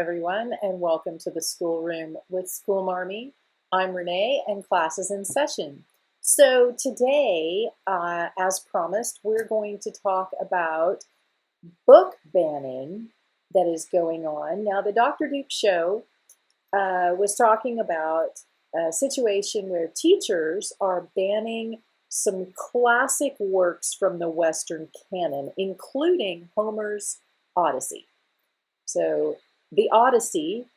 everyone, and welcome to the Schoolroom with School Marmy. I'm Renee, and class is in session. So today, as promised, we're going to talk about book banning that is going on. Now, the Dr. Duke show was talking about a situation where teachers are banning some classic works from the Western canon, including Homer's Odyssey. So the Odyssey,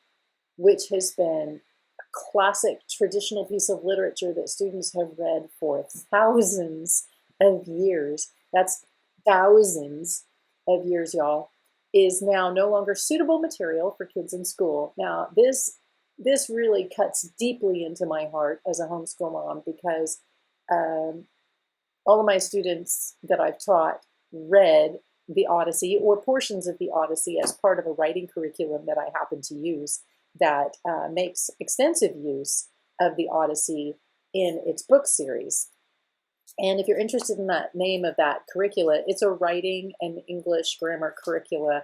which has been a classic traditional piece of literature that students have read for thousands of years, that's thousands of years, y'all, is now no longer suitable material for kids in school. Now, this really cuts deeply into my heart as a homeschool mom because all of my students that I've taught read the Odyssey or portions of the Odyssey as part of a writing curriculum that I happen to use that makes extensive use of the Odyssey in its book series. And if you're interested in that name of that curricula, it's a writing and English grammar curricula.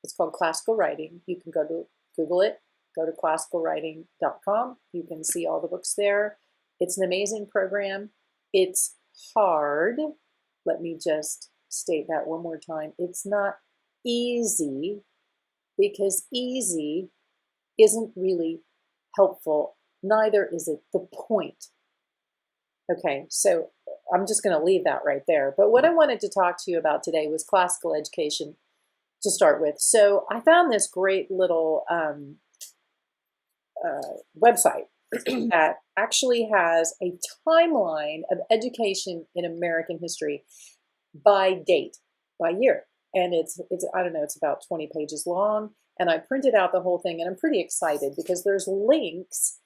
It's called Classical Writing. You can go to Google it, go to classicalwriting.com. You can see all the books there. It's an amazing program. It's hard. Let me just state that one more time. It's not easy because easy isn't really helpful. Neither is it the point. Okay, so I'm just going to leave that right there. But what I wanted to talk to you about today was classical education to start with. So I found this great little website that actually has a timeline of education in American history by date, by year. And it's I don't know, it's about 20 pages long. And I printed out the whole thing, and I'm pretty excited because there's links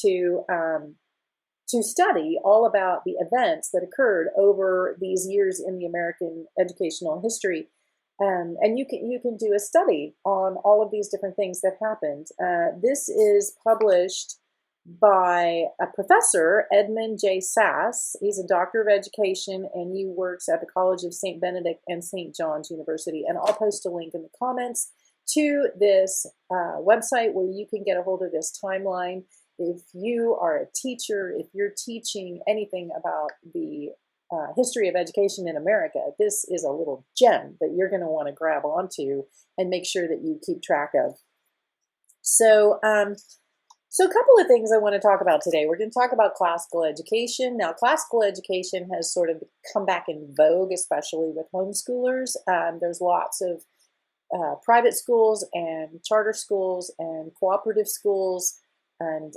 to study all about the events that occurred over these years in the American educational history. And you can do a study on all of these different things that happened. This is published by a professor, Edmund J. Sass. He's a doctor of education, and he works at the College of St. Benedict and St. John's University. And I'll post a link in the comments to this website where you can get a hold of this timeline. If you are a teacher, if you're teaching anything about the history of education in America, this is a little gem that you're going to want to grab onto and make sure that you keep track of. So a couple of things I want to talk about today. We're going to talk about classical education. Now, classical education has sort of come back in vogue, especially with homeschoolers. There's lots of private schools and charter schools and cooperative schools and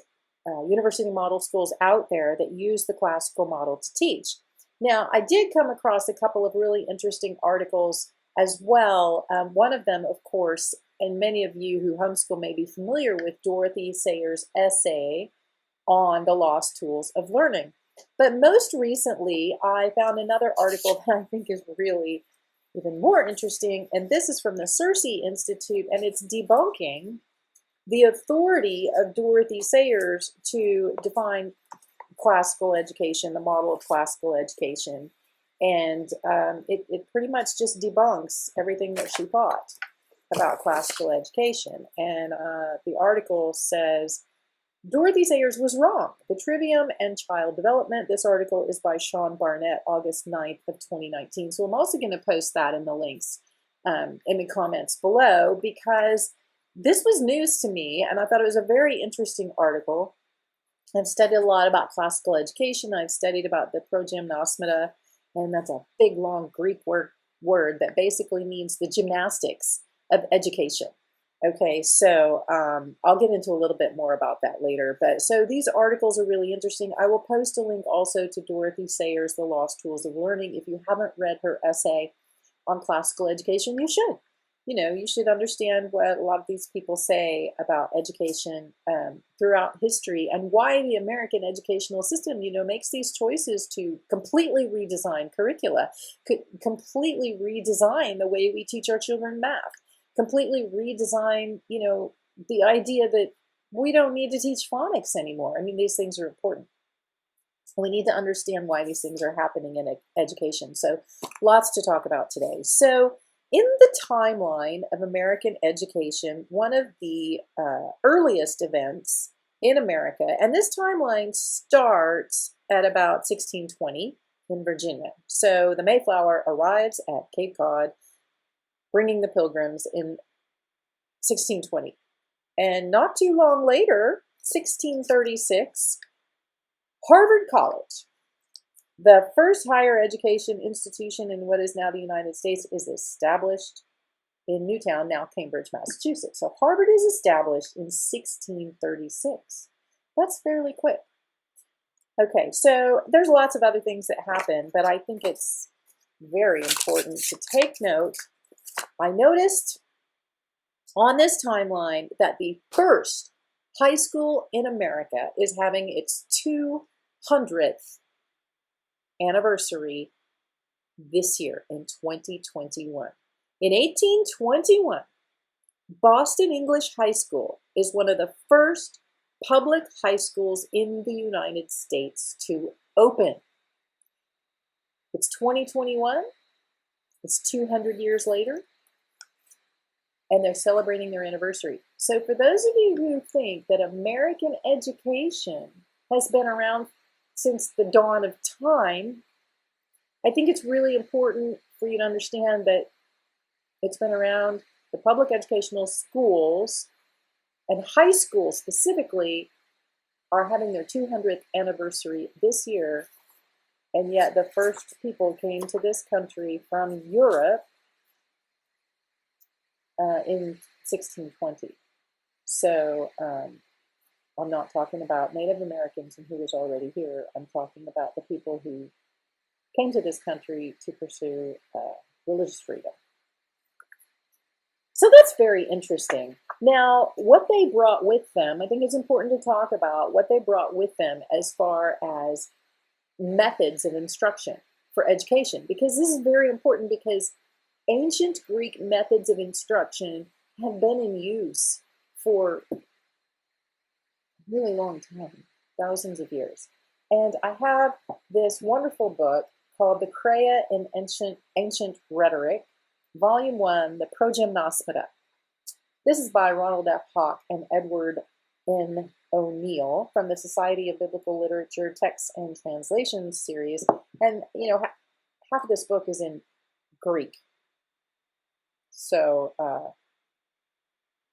university model schools out there that use the classical model to teach. Now, I did come across a couple of really interesting articles as well. One of them, of course, and many of you who homeschool may be familiar with Dorothy Sayers' essay on the lost tools of learning. But most recently, I found another article that I think is really even more interesting, and this is from the Circe Institute, and it's debunking the authority of Dorothy Sayers to define classical education, the model of classical education. And it pretty much just debunks everything that she thought about classical education. And the article says, Dorothy Sayers was wrong. The Trivium and Child Development. This article is by Sean Barnett, August 9th of 2019. So I'm also going to post that in the links in the comments below because this was news to me, and I thought it was a very interesting article. I've studied a lot about classical education. I've studied about the progymnasmata, and that's a big, long Greek word that basically means the gymnastics of education. Okay, so I'll get into a little bit more about that later. But so these articles are really interesting. I will post a link also to Dorothy Sayers' The Lost Tools of Learning. If you haven't read her essay on classical education, you should. You know, you should understand what a lot of these people say about education throughout history and why the American educational system, makes these choices to completely redesign curricula, completely redesign the way we teach our children math, completely redesign, the idea that we don't need to teach phonics anymore. I mean, these things are important. We need to understand why these things are happening in education. So lots to talk about today. So in the timeline of American education, one of the earliest events in America, and this timeline starts at about 1620 in Virginia. So the Mayflower arrives at Cape Cod, bringing the Pilgrims in 1620. And not too long later, 1636, Harvard College, the first higher education institution in what is now the United States, is established in Newtown, now Cambridge, Massachusetts. So Harvard is established in 1636. That's fairly quick. Okay, so there's lots of other things that happen, but I think it's very important to take note. I noticed on this timeline that the first high school in America is having its 200th anniversary this year in 2021. In 1821, Boston English High School is one of the first public high schools in the United States to open. It's 2021. It's 200 years later, and they're celebrating their anniversary. So for those of you who think that American education has been around since the dawn of time, I think it's really important for you to understand that it's been around. The public educational schools and high schools specifically are having their 200th anniversary this year, and yet the first people came to this country from Europe in 1620. So I'm not talking about Native Americans and who was already here. I'm talking about the people who came to this country to pursue religious freedom. So that's very interesting. Now, what they brought with them, I think it's important to talk about what they brought with them as far as methods of instruction for education, because this is very important, because ancient Greek methods of instruction have been in use for a really long time, thousands of years. And I have this wonderful book called The Crea in Ancient Rhetoric, Volume 1, The Progymnosmata. This is by Ronald F. Hawk and Edward N. O'Neill from the Society of Biblical Literature Texts and Translations series. And, you know, half of this book is in Greek. So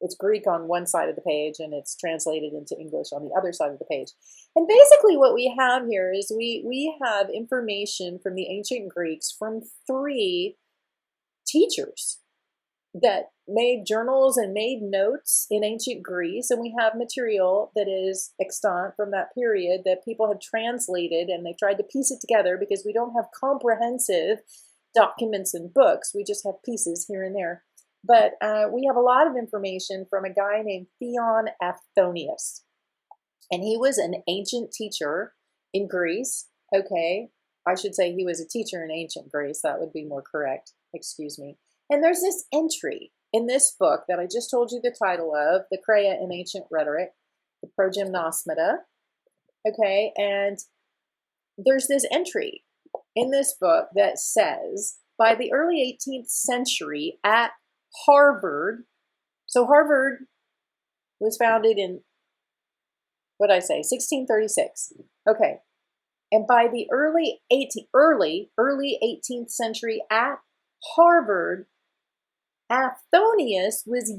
it's Greek on one side of the page, and it's translated into English on the other side of the page. And basically what we have here is we have information from the ancient Greeks from 3 teachers that made journals and made notes in ancient Greece, and we have material that is extant from that period that people have translated, and they tried to piece it together, because we don't have comprehensive documents and books. We just have pieces here and there. But we have a lot of information from a guy named Theon Aphthonius, and he was an ancient teacher in Greece. Okay, I should say he was a teacher in ancient Greece. That would be more correct. Excuse me. And there's this entry in this book that I just told you the title of, The Crea in Ancient Rhetoric, The Progymnosmata. Okay, and there's this entry in this book that says, by the early 18th century at Harvard, so Harvard was founded in, what did I say, 1636. Okay, and by the early 18th century at Harvard, Aphthonius was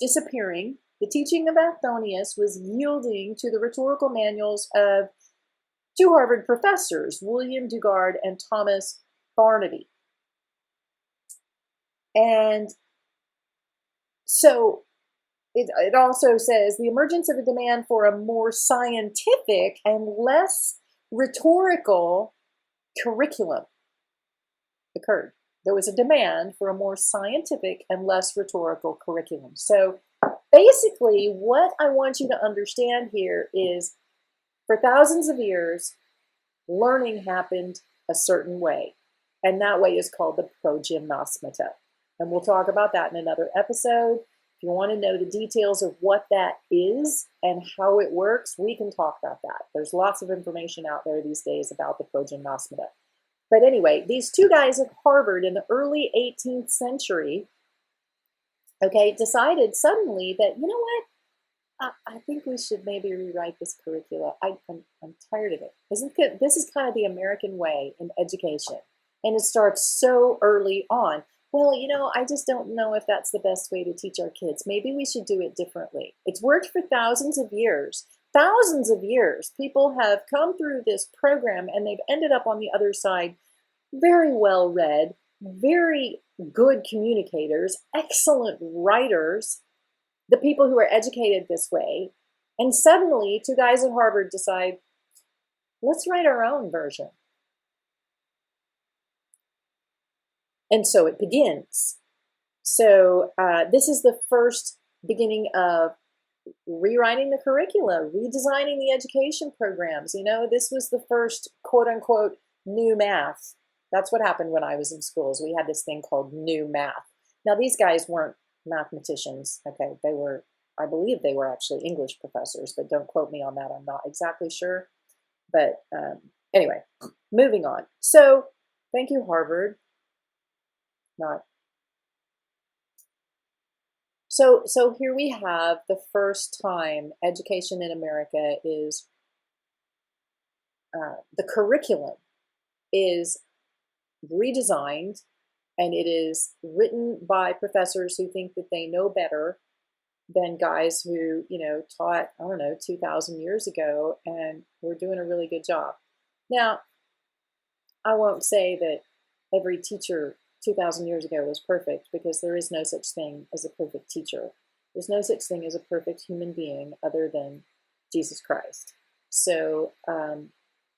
disappearing. The teaching of Aphthonius was yielding to the rhetorical manuals of 2 Harvard professors, William Dugard and Thomas Barnaby. And so it also says the emergence of a demand for a more scientific and less rhetorical curriculum occurred. There was a demand for a more scientific and less rhetorical curriculum. So basically, what I want you to understand here is, for thousands of years, learning happened a certain way. And that way is called the progymnosmata. And we'll talk about that in another episode. If you want to know the details of what that is and how it works, we can talk about that. There's lots of information out there these days about the progymnosmata. But anyway, these two guys at Harvard in the early 18th century, okay, decided suddenly that, you know what? I think we should maybe rewrite this curricula. I'm tired of it. This is kind of the American way in education, and it starts so early on. Well, you know, I just don't know if that's the best way to teach our kids. Maybe we should do it differently. It's worked for thousands of years. Thousands of years. People have come through this program and they've ended up on the other side very well read, very good communicators, excellent writers, the people who are educated this way. And suddenly, two guys at Harvard decide, let's write our own version. And so it begins. So this is the first beginning of rewriting the curricula, redesigning the education programs. You know, this was the first quote unquote new math. That's what happened when I was in schools. We had this thing called new math. Now, these guys weren't mathematicians. Okay, they were, I believe they were actually English professors, but don't quote me on that. I'm not exactly sure. But anyway, moving on. So thank you, Harvard. So here we have the first time education in America is, the curriculum is redesigned, and it is written by professors who think that they know better than guys who, you know, taught, I don't know, 2,000 years ago and were doing a really good job. Now, I won't say that every teacher 2,000 years ago was perfect, because there is no such thing as a perfect teacher. There's no such thing as a perfect human being other than Jesus Christ. So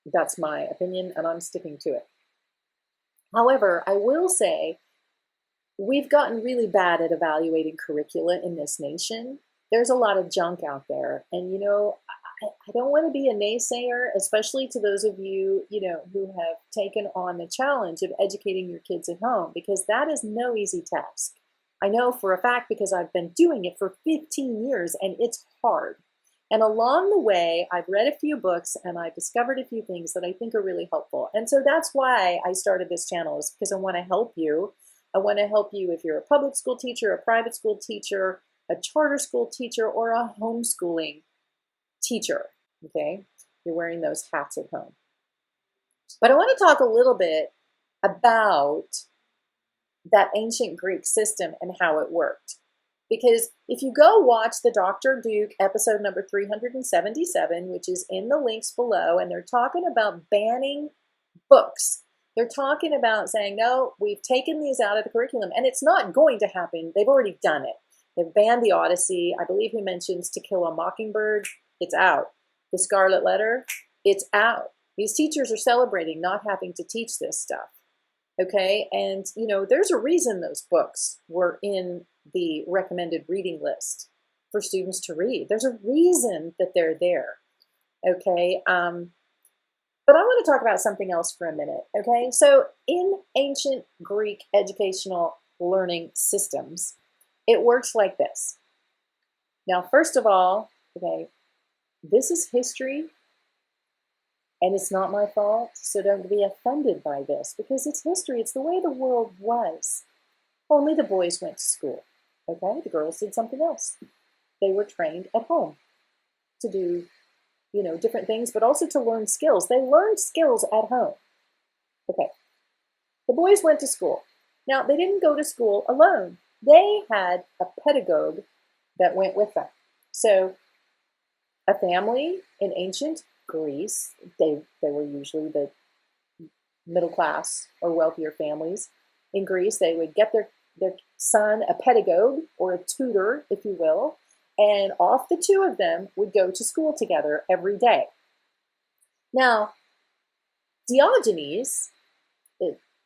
that's my opinion, and I'm sticking to it. However, I will say we've gotten really bad at evaluating curricula in this nation. There's a lot of junk out there. And, you know, I don't want to be a naysayer, especially to those of you, you know, who have taken on the challenge of educating your kids at home, because that is no easy task. I know for a fact because I've been doing it for 15 years and it's hard. And along the way, I've read a few books and I've discovered a few things that I think are really helpful. And so that's why I started this channel, is because I want to help you. I want to help you if you're a public school teacher, a private school teacher, a charter school teacher, or a homeschooling teacher, okay? You're wearing those hats at home. But I want to talk a little bit about that ancient Greek system and how it worked. Because if you go watch the Dr. Duke episode number 377, which is in the links below, and they're talking about banning books. They're talking about saying, no, we've taken these out of the curriculum, and it's not going to happen. They've already done it. They've banned the Odyssey. I believe he mentions To Kill a Mockingbird. It's out. The Scarlet Letter, it's out. These teachers are celebrating not having to teach this stuff. Okay, and you know, there's a reason those books were in the recommended reading list for students to read. There's a reason that they're there. Okay, but I want to talk about something else for a minute. Okay, so in ancient Greek educational learning systems, it works like this. Now, first of all, okay, this is history. And it's not my fault, so don't be offended by this, because it's history. It's the way the world was. Only the boys went to school, okay? The girls did something else. They were trained at home to do, you know, different things, but also to learn skills. They learned skills at home. Okay, the boys went to school. Now, they didn't go to school alone. They had a pedagogue that went with them. So a family in ancient Greece, they were usually the middle class or wealthier families in Greece. They would get their son a pedagogue, or a tutor, if you will, and off the two of them would go to school together every day. Now, Diogenes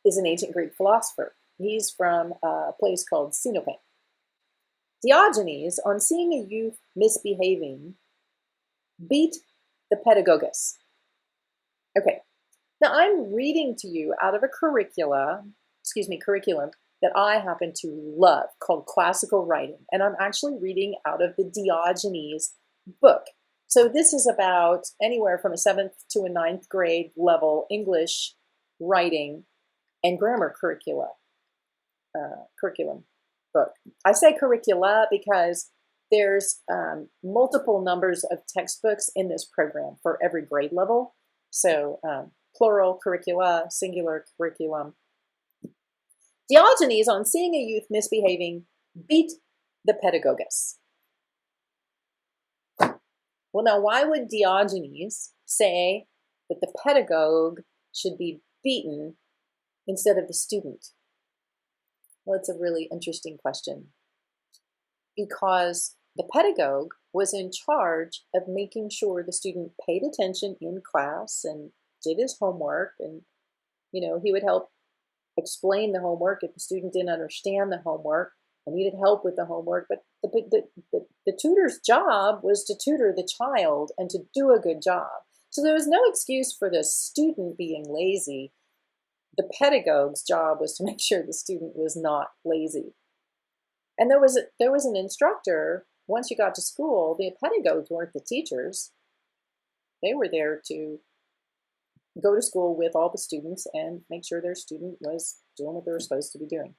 is an ancient Greek philosopher. He's from a place called Sinope. Diogenes, on seeing a youth misbehaving, beat the pedagogus. Okay, now I'm reading to you out of a curriculum that I happen to love, called Classical Writing, and I'm actually reading out of the Diogenes book. So this is about anywhere from a 7th to a 9th grade level English writing, and grammar curriculum book. I say curricula because there's multiple numbers of textbooks in this program for every grade level. So plural curricula, singular curriculum. Diogenes, on seeing a youth misbehaving, beat the pedagogus. Well, now, why would Diogenes say that the pedagogue should be beaten instead of the student? Well, it's a really interesting question. Because the pedagogue was in charge of making sure the student paid attention in class and did his homework, and he would help explain the homework if the student didn't understand the homework and needed help with the homework. But the tutor's job was to tutor the child and to do a good job. So there was no excuse for the student being lazy. The pedagogue's job was to make sure the student was not lazy. And there was an instructor. Once you got to school, the pedagogues weren't the teachers. They were there to go to school with all the students and make sure their student was doing what they were supposed to be doing.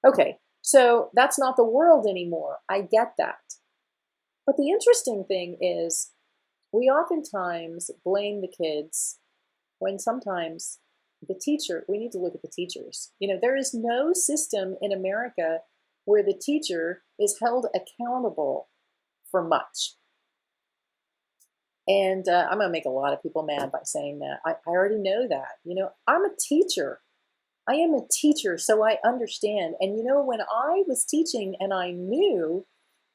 Okay, so that's not the world anymore. I get that. But the interesting thing is we oftentimes blame the kids when sometimes we need to look at the teachers. There is no system in America where the teacher is held accountable for much. And I'm going to make a lot of people mad by saying that. I already know that. I'm a teacher. I am a teacher, so I understand. And when I was teaching and I knew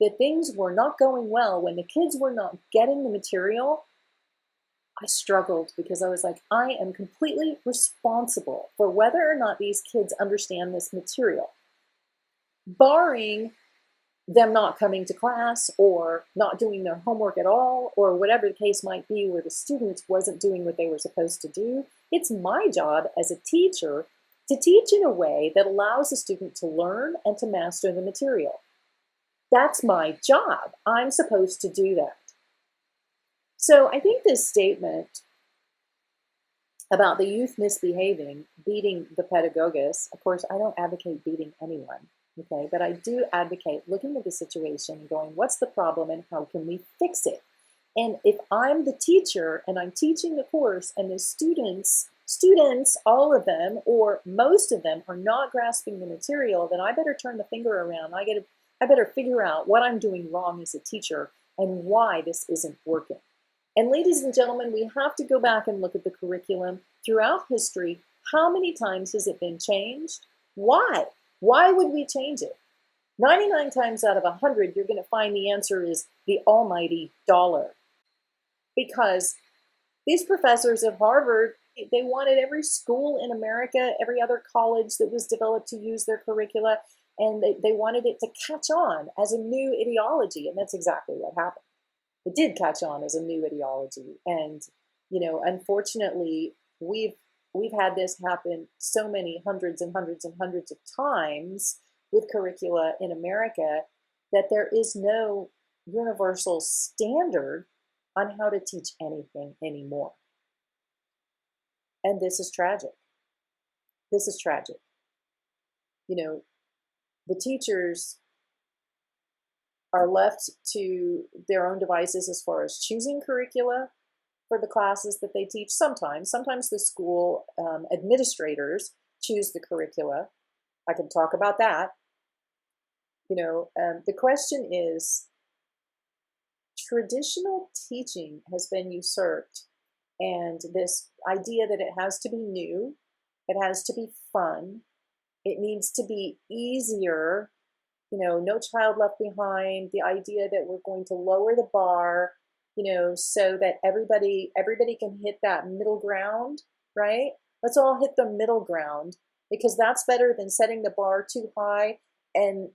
that things were not going well, when the kids were not getting the material, I struggled because I was like, I am completely responsible for whether or not these kids understand this material. Barring them not coming to class or not doing their homework at all, or whatever the case might be where the student wasn't doing what they were supposed to do, it's my job as a teacher to teach in a way that allows the student to learn and to master the material. That's my job. I'm supposed to do that. So I think this statement about the youth misbehaving, beating the pedagogus, of course, I don't advocate beating anyone. Okay, but I do advocate looking at the situation and going, what's the problem and how can we fix it? And if I'm the teacher and I'm teaching the course and the students, all of them or most of them are not grasping the material, then I better turn the finger around. I better figure out what I'm doing wrong as a teacher and why this isn't working. And ladies and gentlemen, we have to go back and look at the curriculum throughout history. How many times has it been changed? Why? Why would we change it? 99 times out of 100, you're going to find the answer is the almighty dollar. Because these professors at Harvard, they wanted every school in America, every other college that was developed to use their curricula, and they wanted it to catch on as a new ideology, and that's exactly what happened. It did catch on as a new ideology, and unfortunately, we've had this happen so many hundreds and hundreds and hundreds of times with curricula in America that there is no universal standard on how to teach anything anymore. And this is tragic. This is tragic. The teachers are left to their own devices as far as choosing curricula for the classes that they teach. Sometimes the school administrators choose the curricula. I can talk about that. The question is, traditional teaching has been usurped, and this idea that it has to be new, it has to be fun, it needs to be easier, no child left behind, the idea that we're going to lower the bar, so that everybody can hit that middle ground, right? Let's all hit the middle ground, because that's better than setting the bar too high and,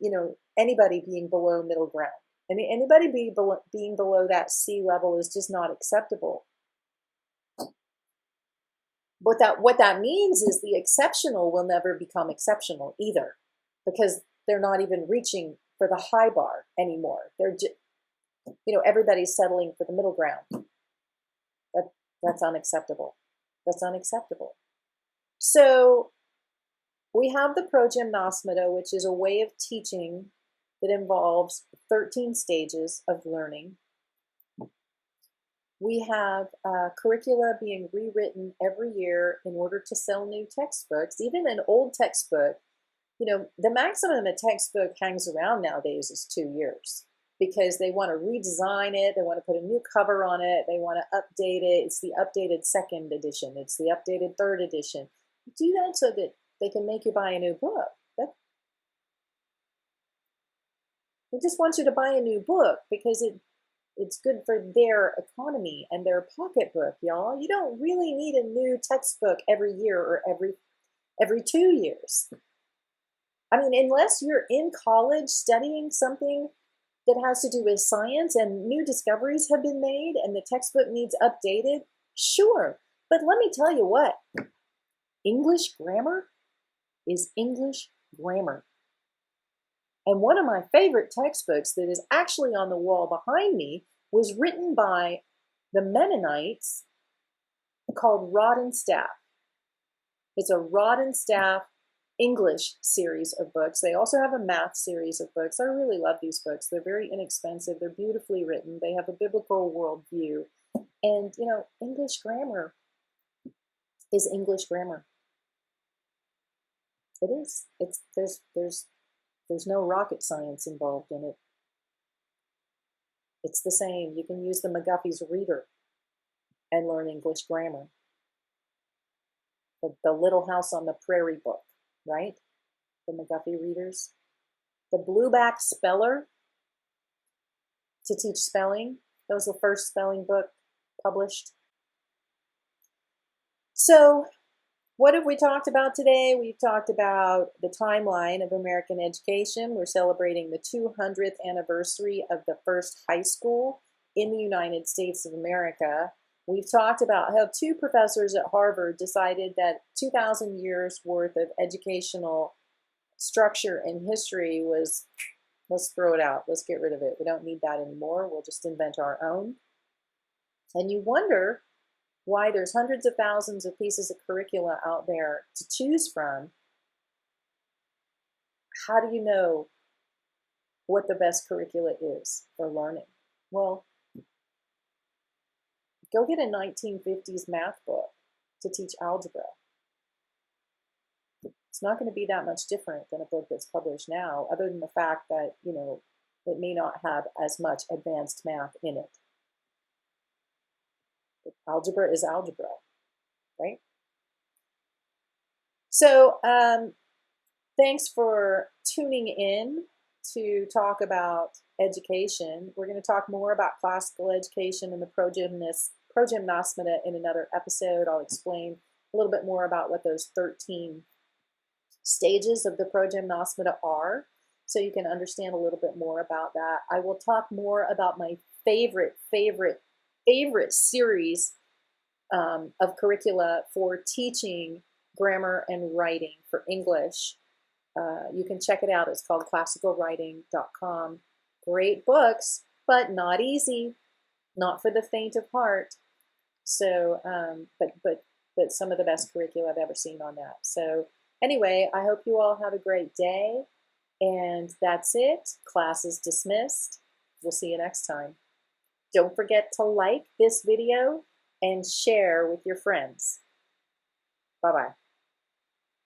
anybody being below middle ground. I mean, anybody being below that sea level is just not acceptable. What that means is the exceptional will never become exceptional either, because they're not even reaching for the high bar anymore. They're just, everybody's settling for the middle ground. That's unacceptable. That's unacceptable. So we have the progymnosmata, which is a way of teaching that involves 13 stages of learning. We have curricula being rewritten every year in order to sell new textbooks. Even an old textbook, you know, the maximum a textbook hangs around nowadays is 2 years because they want to redesign it, they want to put a new cover on it, they want to update it. It's the updated second edition, it's the updated third edition. Do that so that they can make you buy a new book. They just want you to buy a new book because it's good for their economy and their pocketbook, y'all. You don't really need a new textbook every year or every 2 years. I mean, unless you're in college studying something that has to do with science and new discoveries have been made and the textbook needs updated, sure. But let me tell you what, English grammar is English grammar. And one of my favorite textbooks that is actually on the wall behind me was written by the Mennonites called Rod and Staff. It's a Rod and Staff English series of books. They also have a math series of books. I really love these books. They're very inexpensive. They're beautifully written. They have a biblical worldview. And, you know, English grammar is English grammar. It is. There's no rocket science involved in it. It's the same. You can use the McGuffey's Reader and learn English grammar. The Little House on the Prairie book, right? The McGuffey readers. The Blueback Speller to teach spelling. That was the first spelling book published. So, what have we talked about today? We've talked about the timeline of American education. We're celebrating the 200th anniversary of the first high school in the United States of America. We've talked about how 2 professors at Harvard decided that 2,000 years worth of educational structure and history was, let's throw it out. Let's get rid of it. We don't need that anymore. We'll just invent our own. And you wonder why there's hundreds of thousands of pieces of curricula out there to choose from. How do you know what the best curricula is for learning? Well, go get a 1950s math book to teach algebra. It's not going to be that much different than a book that's published now, other than the fact that, you know, it may not have as much advanced math in it. Algebra is algebra, right? So thanks for tuning in to talk about education. We're going to talk more about classical education and the progymnosmata in another episode. I'll explain a little bit more about what those 13 stages of the progymnosmata are, so you can understand a little bit more about that. I will talk more about my favorite series of curricula for teaching grammar and writing for English. You can check it out. It's called classicalwriting.com. Great books, but not easy, not for the faint of heart. So, but some of the best curricula I've ever seen on that. So anyway, I hope you all have a great day. And that's it. Class is dismissed. We'll see you next time. Don't forget to like this video and share with your friends. Bye-bye.